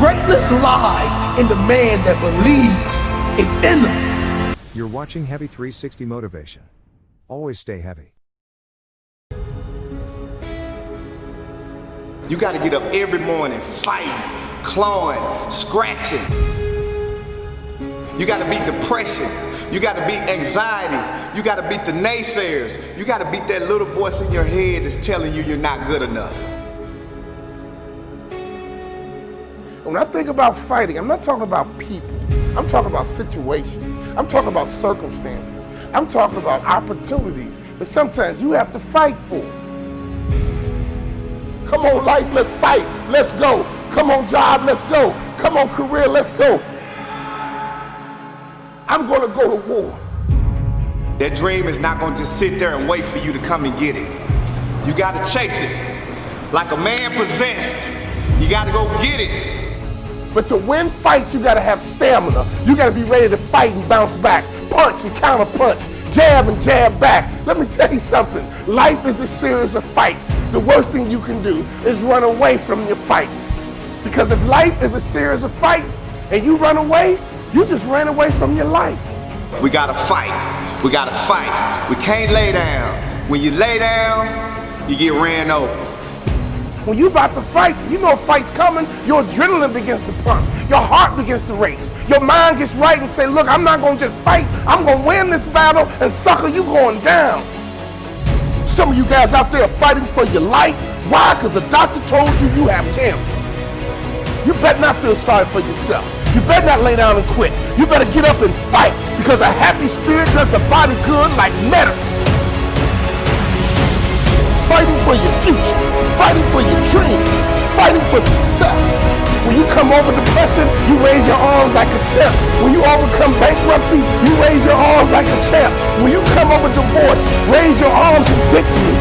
Greatness lies in the man that believes it's in them. You're watching Heavy 360 Motivation. Always stay heavy. You got to get up every morning, fighting, clawing, scratching. You got to beat depression. You got to beat anxiety. You got to beat the naysayers. You got to beat that little voice in your head that's telling you you're not good enough. When I think about fighting, I'm not talking about people. I'm talking about situations. I'm talking about circumstances. I'm talking about opportunities that sometimes you have to fight for. Come on, life, let's fight. Let's go. Come on, job, let's go. Come on, career, let's go. I'm going to go to war. That dream is not going to just sit there and wait for you to come and get it. You got to chase it. Like a man possessed, you got to go get it. But to win fights, you got to have stamina. You got to be ready to fight and bounce back. Punch and counter punch. Jab and jab back. Let me tell you something. Life is a series of fights. The worst thing you can do is run away from your fights. Because if life is a series of fights and you run away, you just ran away from your life. We gotta fight. We gotta fight. We can't lay down. When you lay down, you get ran over. When you about to fight, you know a fight's coming, your adrenaline begins to pump. Your heart begins to race. Your mind gets right and say, look, I'm not gonna just fight. I'm gonna win this battle, and sucker, you going down. Some of you guys out there are fighting for your life. Why? Because the doctor told you you have cancer. You better not feel sorry for yourself. You better not lay down and quit. You better get up and fight, because a happy spirit does a body good like medicine. Fighting for your future, fighting for your dreams, fighting for success. When you come over depression, you raise your arms like a champ. When you overcome bankruptcy, you raise your arms like a champ. When you come over divorce, raise your arms in victory.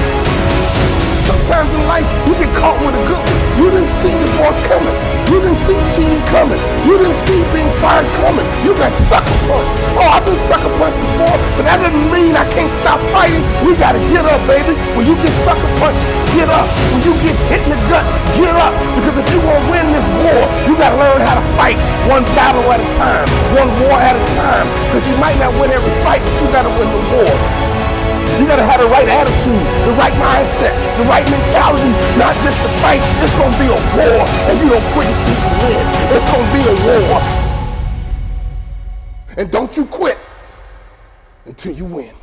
Sometimes in life, you get caught with a good one. You didn't see divorce coming. You didn't see cheating coming. You didn't see being fired coming. You got sucker punched. Oh, I've been sucker punched before, but that doesn't mean I can't stop fighting. We gotta get up, baby. When you get sucker punched, get up. When you get hit in the gut, get up. Because if you want to win this war, you gotta learn how to fight one battle at a time, one war at a time. Because you might not win every fight, but you gotta win the war. You gotta have the right attitude, the right mindset, the right mentality, not just to fight. It's gonna be a war, and you don't quit until you win. It's gonna be a war. And don't you quit until you win.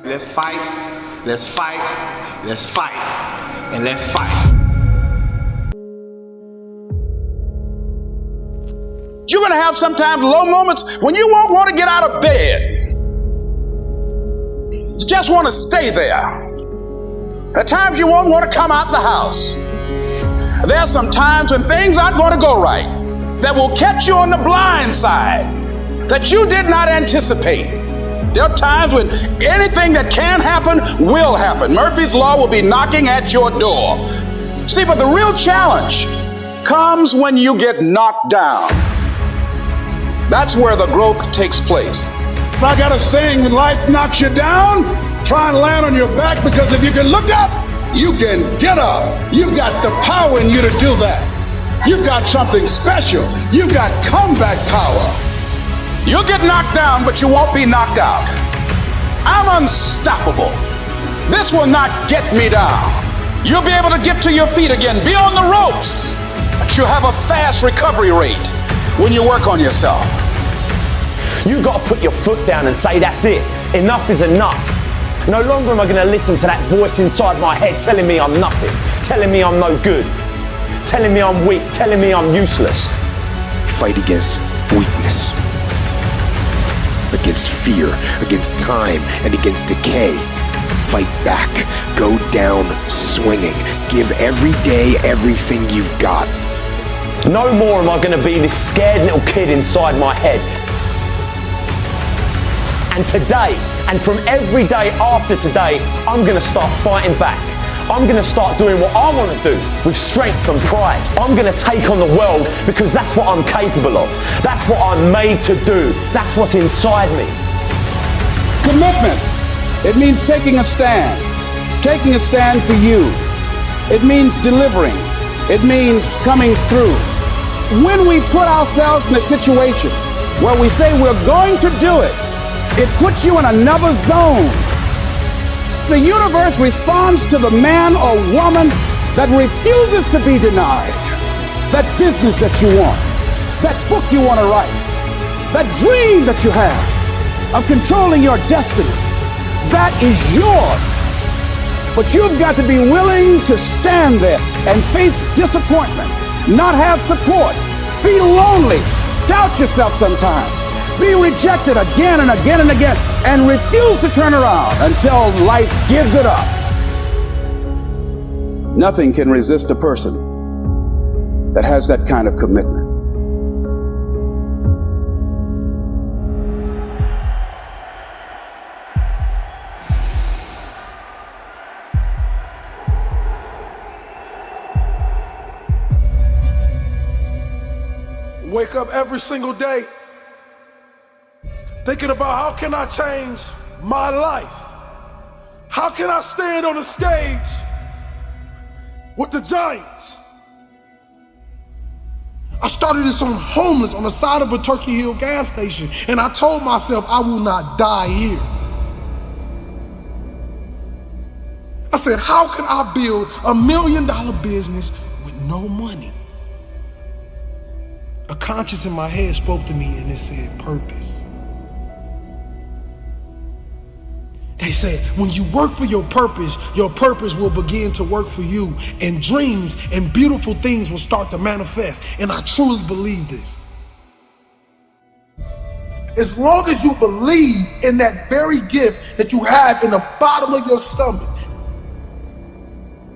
Let's fight, let's fight, let's fight, and let's fight. You're going to have sometimes low moments when you won't want to get out of bed. You just want to stay there. At times you won't want to come out the house. There are some times when things aren't going to go right, that will catch you on the blind side, that you did not anticipate. There are times when anything that can happen will happen. Murphy's Law will be knocking at your door. See, but the real challenge comes when you get knocked down. That's where the growth takes place. I got a saying, when life knocks you down, try and land on your back, because if you can look up, you can get up. You've got the power in you to do that. You've got something special. You've got comeback power. You'll get knocked down, but you won't be knocked out. I'm unstoppable. This will not get me down. You'll be able to get to your feet again, be on the ropes, but you have a fast recovery rate when you work on yourself. You've got to put your foot down and say, that's it. Enough is enough. No longer am I going to listen to that voice inside my head telling me I'm nothing, telling me I'm no good, telling me I'm weak, telling me I'm useless. Fight against weakness, against fear, against time, and against decay. Fight back. Go down swinging. Give every day everything you've got. No more am I going to be this scared little kid inside my head. And today, and from every day after today, I'm going to start fighting back. I'm going to start doing what I want to do with strength and pride. I'm going to take on the world because that's what I'm capable of. That's what I'm made to do. That's what's inside me. Commitment. It means taking a stand. Taking a stand for you. It means delivering. It means coming through. When we put ourselves in a situation where we say we're going to do it, it puts you in another zone. The universe responds to the man or woman that refuses to be denied. That business that you want, that book you want to write, that dream that you have of controlling your destiny, that is yours. But you've got to be willing to stand there and face disappointment, not have support, be lonely, doubt yourself sometimes, be rejected again and again and again, and refuse to turn around until life gives it up. Nothing can resist a person that has that kind of commitment. Wake up every single day thinking about how can I change my life? How can I stand on the stage with the giants? I started this on homeless on the side of a Turkey Hill gas station, and I told myself I will not die here. I said, how can I build $1 million business with no money? A conscience in my head spoke to me and it said purpose. They said, when you work for your purpose will begin to work for you, and dreams and beautiful things will start to manifest. And I truly believe this. As long as you believe in that very gift that you have in the bottom of your stomach,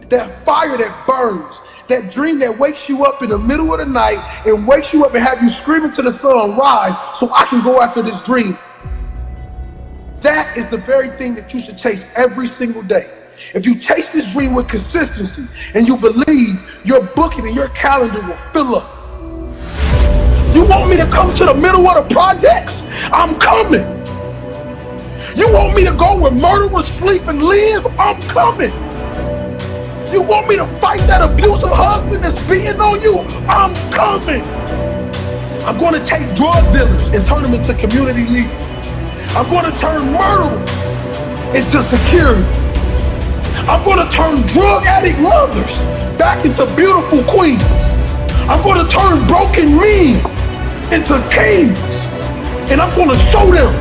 that fire that burns, that dream that wakes you up in the middle of the night and wakes you up and have you screaming to the sun, rise so I can go after this dream. That is the very thing that you should chase every single day. If you chase this dream with consistency and you believe, your booking and your calendar will fill up. You want me to come to the middle of the projects? I'm coming. You want me to go where murderers sleep and live? I'm coming. You want me to fight that abusive husband that's beating on you? I'm coming. I'm going to take drug dealers and turn them into community leaders. I'm going to turn murderers into security. I'm going to turn drug addict mothers back into beautiful queens. I'm going to turn broken men into kings. And I'm going to show them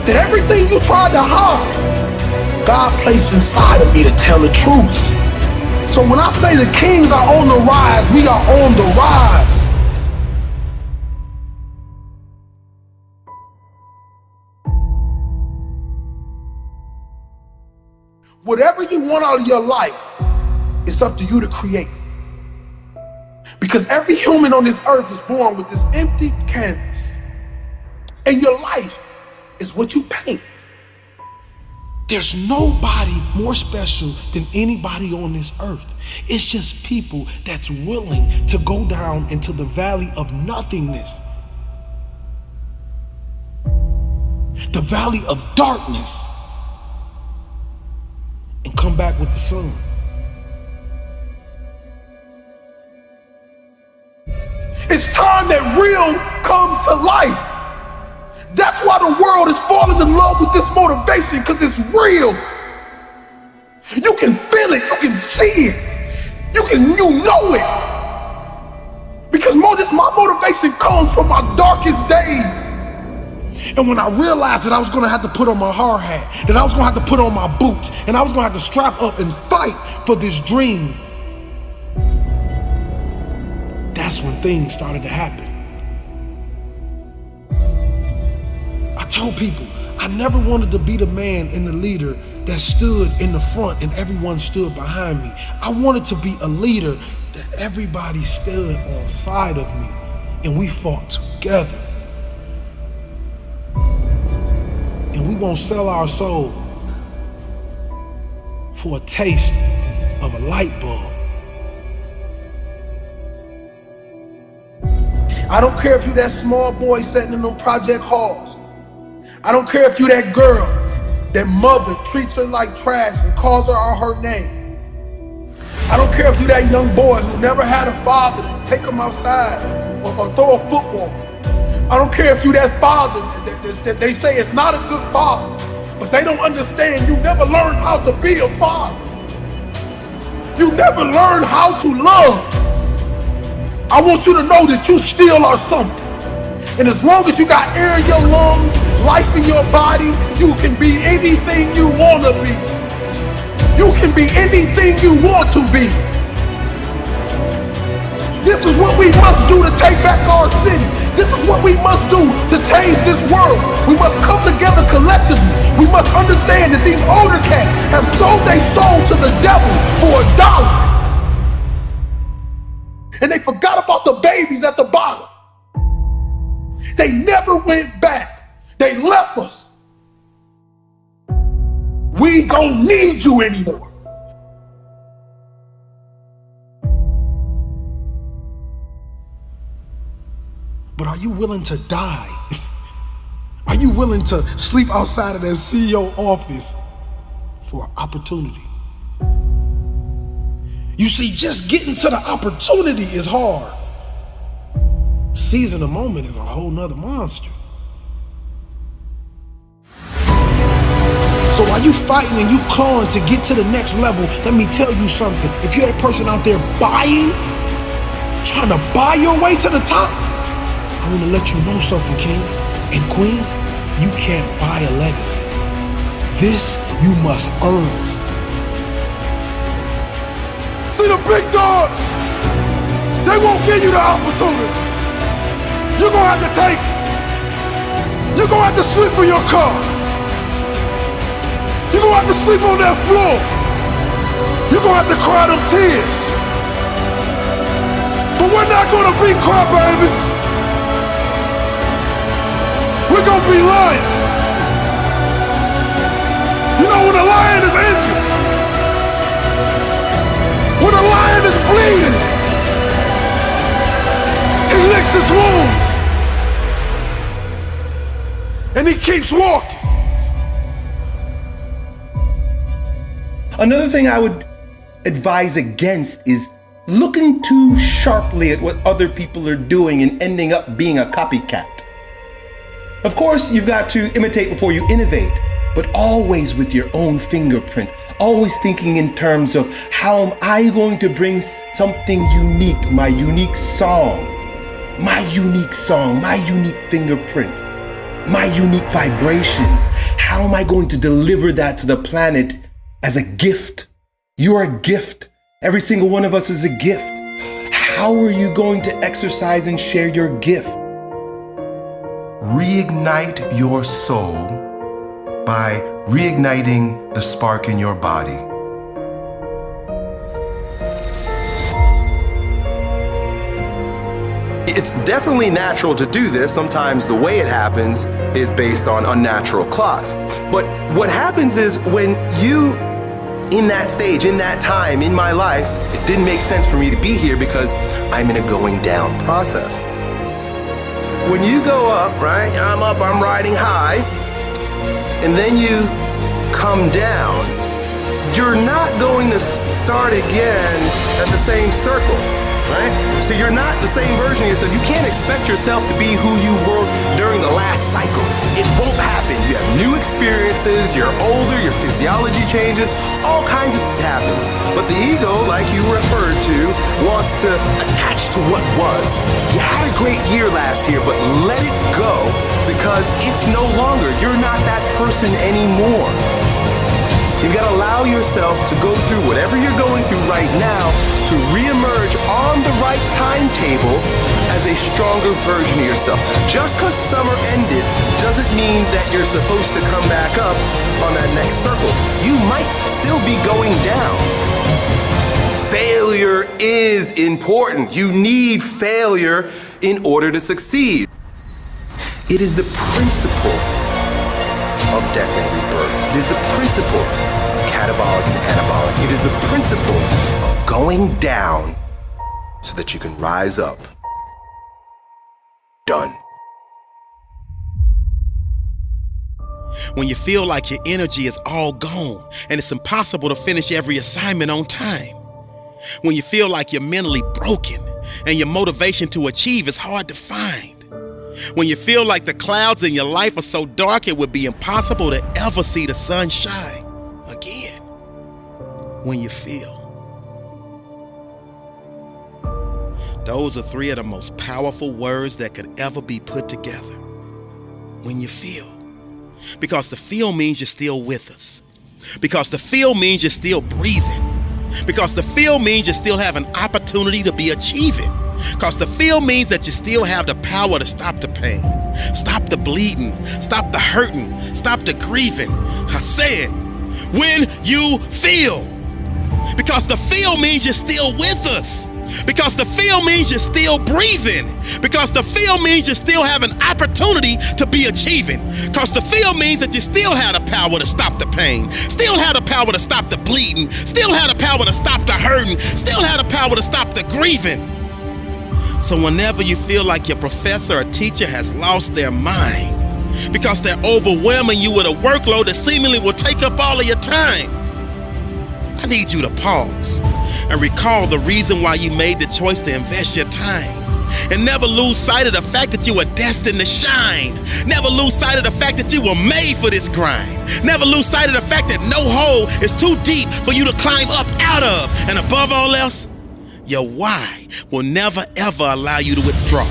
that everything you tried to hide, God placed inside of me to tell the truth. So when I say the kings are on the rise, we are on the rise. Whatever you want out of your life, it's up to you to create. Because every human on this earth is born with this empty canvas. And your life is what you paint. There's nobody more special than anybody on this earth. It's just people that's willing to go down into the valley of nothingness. The valley of darkness. And come back with the sun. It's time that real comes to life. That's why the world is falling in love with this motivation, because it's real. You can feel it, you can see it, you know it. Because my motivation comes from my darkest days. And when I realized that I was gonna have to put on my hard hat, that I was gonna have to put on my boots, and I was gonna have to strap up and fight for this dream, that's when things started to happen. I told people I never wanted to be the man and the leader that stood in the front and everyone stood behind me. I wanted to be a leader that everybody stood on side of me and we fought together. And we won't sell our soul for a taste of a light bulb. I don't care if you that small boy sitting in them project halls. I don't care if you that girl, that mother treats her like trash and calls her out her name. I don't care if you're that young boy who never had a father to take him outside or throw a football. I don't care if you're that father that they say is not a good father, but they don't understand you never learned how to be a father. You never learned how to love. I want you to know that you still are something. And as long as you got air in your lungs, life in your body, you can be anything you want to be. You can be anything you want to be. This is what we must do to take back our city. This is what we must do to change this world. We must come together collectively. We must understand that these older cats have sold their soul to the devil for $1. And they forgot about the babies at the bottom. They never went back. They left us. We don't need you anymore. But are you willing to die? Are you willing to sleep outside of that CEO office for opportunity? You see, just getting to the opportunity is hard. Seizing the moment is a whole nother monster. So while you fighting and you clawing to get to the next level, let me tell you something. If you're a person out there trying to buy your way to the top, I want to let you know something, king and queen. You can't buy a legacy. This you must earn. See, the big dogs, they won't give you the opportunity. You're gonna have to take it. You're gonna have to sleep in your car. You're gonna have to sleep on that floor. You're gonna have to cry them tears. But we're not gonna be crybabies. We're gonna be lions. You know, when a lion is injured, when a lion is bleeding, he licks his wounds and he keeps walking. Another thing I would advise against is looking too sharply at what other people are doing and ending up being a copycat. Of course, you've got to imitate before you innovate, but always with your own fingerprint, always thinking in terms of how am I going to bring something unique, my unique song, my unique fingerprint, my unique vibration. How am I going to deliver that to the planet as a gift? You're a gift. Every single one of us is a gift. How are you going to exercise and share your gift? Reignite your soul by reigniting the spark in your body. It's definitely natural to do this. Sometimes the way it happens is based on unnatural clocks. But what happens is when you, in that stage, in that time, in my life, it didn't make sense for me to be here because I'm in a going down process. When you go up, right, I'm up, I'm riding high, and then you come down, you're not going to start again at the same circle, right? So you're not the same version of yourself. You can't expect yourself to be who you were during the last cycle. It won't happen. You have new experiences, you're older, your physiology changes, all kinds of happens. But the ego, like you referred to, wants to attach to what was. You had a great year last year, but let it go because it's no longer. You're not that person anymore. You've got to allow yourself to go through whatever you're going through right now to reemerge on the right timetable as a stronger version of yourself. Just because summer ended doesn't mean that you're supposed to come back up on that next circle. You might still be going down. Failure is important. You need failure in order to succeed. It is the principle of death and rebirth. It is the principle of catabolic and anabolic. It is the principle of going down so that you can rise up. Done. When you feel like your energy is all gone and it's impossible to finish every assignment on time. When you feel like you're mentally broken and your motivation to achieve is hard to find. When you feel like the clouds in your life are so dark it would be impossible to ever see the sun shine again. When you feel. Those are three of the most powerful words that could ever be put together. When you feel. Because the feel means you're still with us. Because the feel means you're still breathing. Because the feel means you still have an opportunity to be achieving. Because the feel means that you still have the power to stop the pain, stop the bleeding, stop the hurting, stop the grieving. I said, when you feel. Because the feel means you're still with us. Because the feel means you're still breathing. Because the feel means you still have an opportunity to be achieving. Because the feel means that you still have the power to stop the pain, still have the power to stop the bleeding, still have the power to stop the hurting, still have the power to stop the grieving. So whenever you feel like your professor or teacher has lost their mind because they're overwhelming you with a workload that seemingly will take up all of your time, I need you to pause and recall the reason why you made the choice to invest your time. And never lose sight of the fact that you were destined to shine. Never lose sight of the fact that you were made for this grind. Never lose sight of the fact that no hole is too deep for you to climb up out of. And above all else, your why will never ever allow you to withdraw.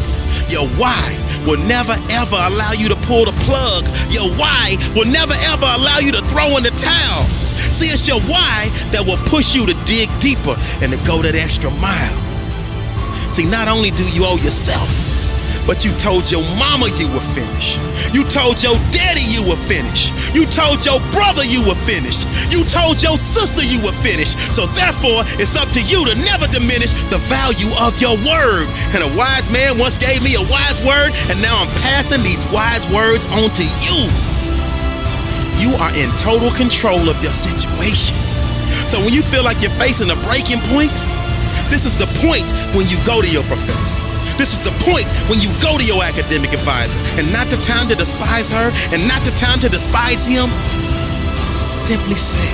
Your why will never ever allow you to pull the plug. Your why will never ever allow you to throw in the towel. See, it's your why that will push you to dig deeper and to go that extra mile. See, not only do you owe yourself, but you told your mama you were finished. You told your daddy you were finished. You told your brother you were finished. You told your sister you were finished. So therefore, it's up to you to never diminish the value of your word. And a wise man once gave me a wise word, and now I'm passing these wise words on to you. You are in total control of your situation. So when you feel like you're facing a breaking point, this is the point when you go to your professor. This is the point when you go to your academic advisor, and not the time to despise her and not the time to despise him. Simply say,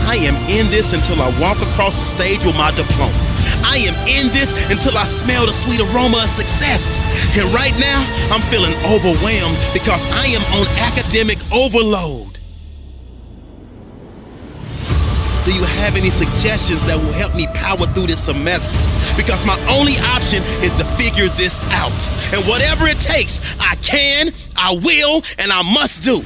I am in this until I walk across the stage with my diploma. I am in this until I smell the sweet aroma of success. And right now, I'm feeling overwhelmed because I am on academic overload. Do you have any suggestions that will help me power through this semester? Because my only option is to figure this out. And whatever it takes, I can, I will, and I must do.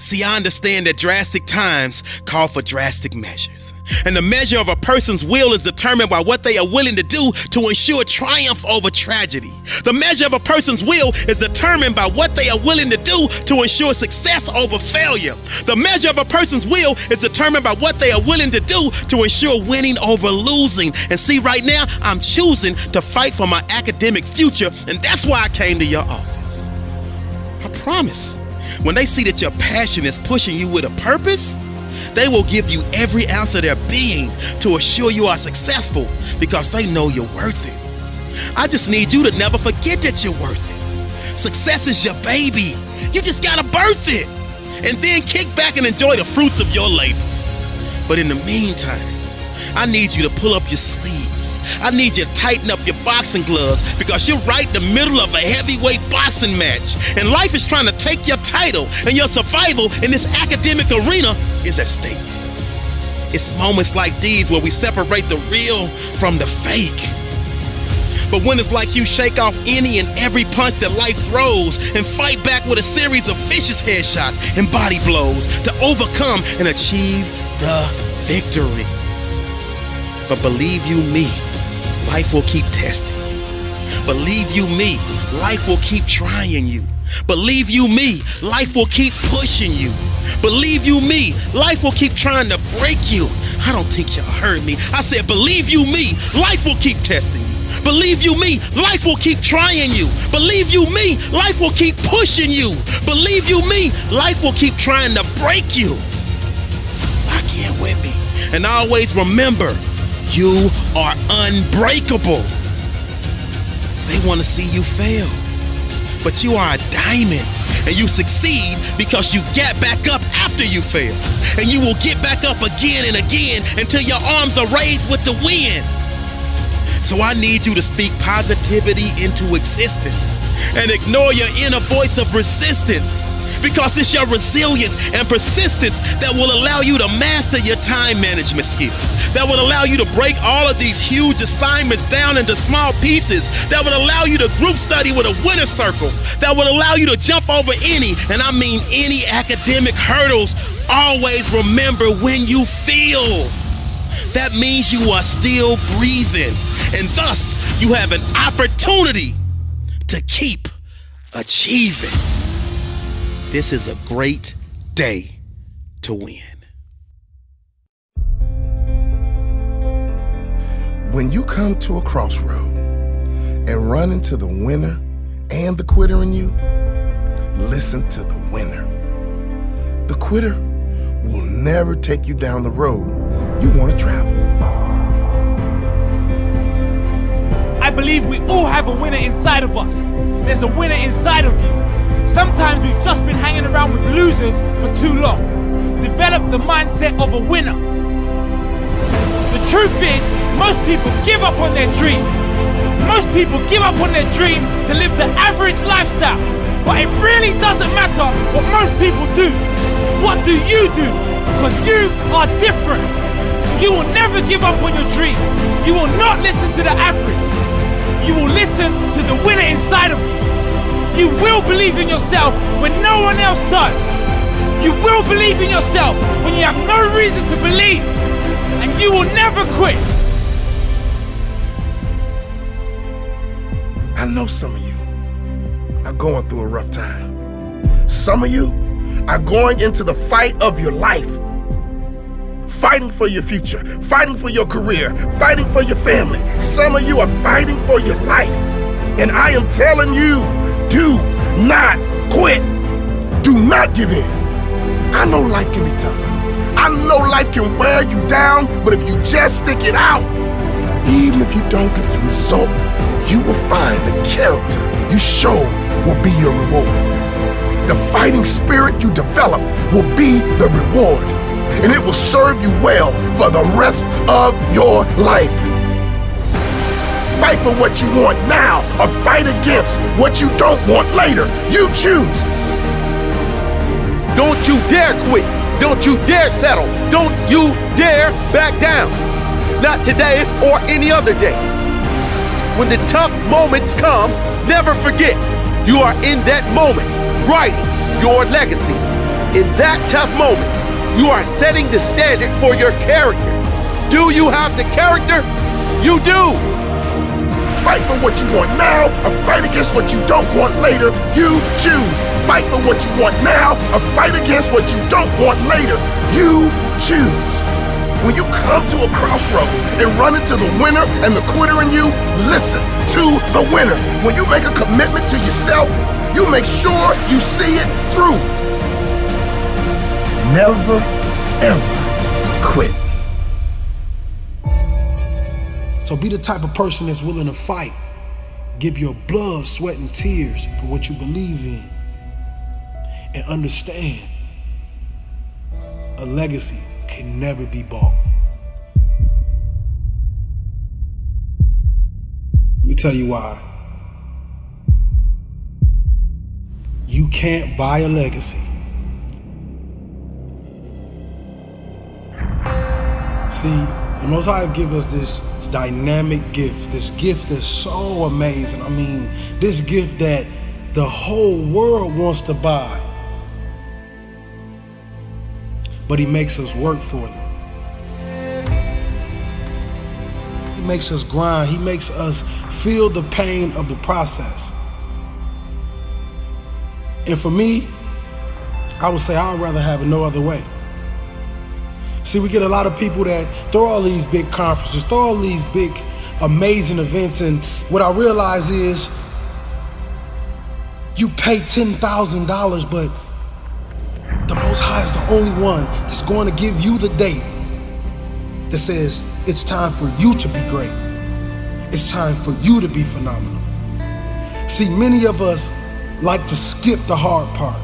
See, I understand that drastic times call for drastic measures. And the measure of a person's will is determined by what they are willing to do to ensure triumph over tragedy. The measure of a person's will is determined by what they are willing to do to ensure success over failure. The measure of a person's will is determined by what they are willing to do to ensure winning over losing. And see, right now, I'm choosing to fight for my academic future, and that's why I came to your office. I promise. When they see that your passion is pushing you with a purpose, they will give you every ounce of their being to assure you are successful because they know you're worth it. I just need you to never forget that you're worth it. Success is your baby. You just gotta birth it and then kick back and enjoy the fruits of your labor. But in the meantime, I need you to pull up your sleeves. I need you to tighten up your boxing gloves because you're right in the middle of a heavyweight boxing match. And life is trying to take your title, and your survival in this academic arena is at stake. It's moments like these where we separate the real from the fake. But when it's like you shake off any and every punch that life throws and fight back with a series of vicious headshots and body blows to overcome and achieve the victory. But believe you me, life will keep testing you. Believe you me, life will keep trying you. Believe you me, life will keep pushing you. Believe you me, life will keep trying to break you. I don't think y'all heard me. I said, believe you me, life will keep testing you. Believe you me, life will keep trying you. Believe you me, life will keep pushing you. Believe you me, life will keep trying to break you. Lock in with me. And always remember, you are unbreakable. They want to see you fail, but you are a diamond, And you succeed because you get back up after you fail. And you will get back up again and again until your arms are raised with the wind. So I need you to speak positivity into existence and ignore your inner voice of resistance, because it's your resilience and persistence that will allow you to master your time management skills, that will allow you to break all of these huge assignments down into small pieces, that will allow you to group study with a winner circle, that will allow you to jump over any, and I mean any, academic hurdles. Always remember when you feel. That means you are still breathing, and thus you have an opportunity to keep achieving. This is a great day to win. When you come to a crossroad and run into the winner and the quitter in you, listen to the winner. The quitter will never take you down the road you want to travel. I believe we all have a winner inside of us. There's a winner inside of you. Sometimes we've just been hanging around with losers for too long. Develop the mindset of a winner. The truth is, most people give up on their dream. Most people give up on their dream to live the average lifestyle. But it really doesn't matter what most people do. What do you do? Because you are different. You will never give up on your dream. You will not listen to the average. You will listen to the winner inside of you. You will believe in yourself when no one else does. You will believe in yourself when you have no reason to believe. And you will never quit. I know some of you are going through a rough time. Some of you are going into the fight of your life. Fighting for your future, fighting for your career, fighting for your family. Some of you are fighting for your life. And I am telling you, do not quit. Do not give in. I know life can be tough. I know life can wear you down, but if you just stick it out, even if you don't get the result, you will find the character you showed will be your reward. The fighting spirit you develop will be the reward, and it will serve you well for the rest of your life. Fight for what you want now, or fight against what you don't want later. You choose. Don't you dare quit. Don't you dare settle. Don't you dare back down. Not today or any other day. When the tough moments come, never forget you are in that moment, writing your legacy. In that tough moment, you are setting the standard for your character. Do you have the character? You do. Fight for what you want now, or fight against what you don't want later. You choose. Fight for what you want now, or fight against what you don't want later. You choose. When you come to a crossroad and run into the winner and the quitter in you, listen to the winner. When you make a commitment to yourself, you make sure you see it through. Never, ever quit. So be the type of person that's willing to fight. Give your blood, sweat, and tears for what you believe in. And understand, a legacy can never be bought. Let me tell you why. You can't buy a legacy. See, the Most High give us this dynamic gift, this gift that's so amazing. I mean, this gift that the whole world wants to buy. But he makes us work for them. He makes us grind. He makes us feel the pain of the process. And for me, I would say I'd rather have it no other way. See, we get a lot of people that throw all these big conferences, throw all these big, amazing events, and what I realize is you pay $10,000, but the Most High is the only one that's going to give you the date that says it's time for you to be great. It's time for you to be phenomenal. See, many of us like to skip the hard part.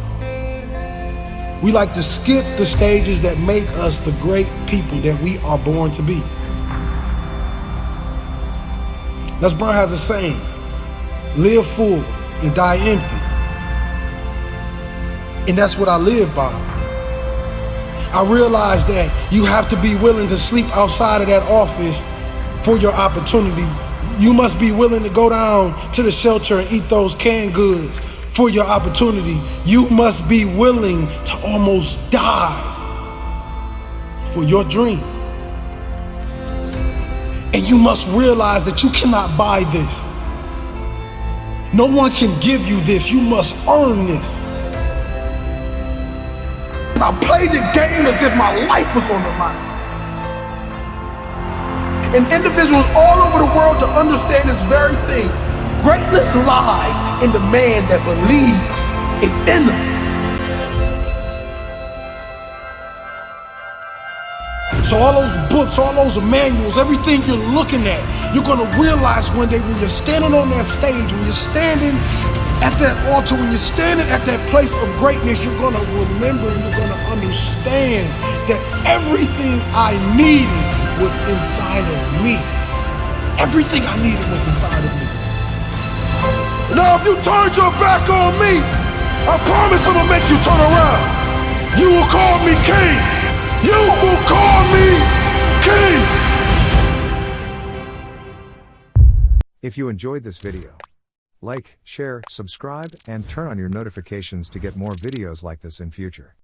We like to skip the stages that make us the great people that we are born to be. Les Brown has a saying, live full and die empty. And that's what I live by. I realize that you have to be willing to sleep outside of that office for your opportunity. You must be willing to go down to the shelter and eat those canned goods for your opportunity. You must be willing to almost die for your dream. And you must realize that you cannot buy this. No one can give you this. You must earn this. I played the game as if my life was on the line. And individuals all over the world to understand this very thing. Greatness lies in the man that believes it's in them. So all those books, all those manuals, everything you're looking at, you're gonna realize one day when you're standing on that stage, when you're standing at that altar, when you're standing at that place of greatness, you're gonna remember and you're gonna understand that everything I needed was inside of me. Everything I needed was inside of me. Now if you turned your back on me, I promise I'm gonna make you turn around. You will call me king. You will call me king. If you enjoyed this video, like, share, subscribe, and turn on your notifications to get more videos like this in future.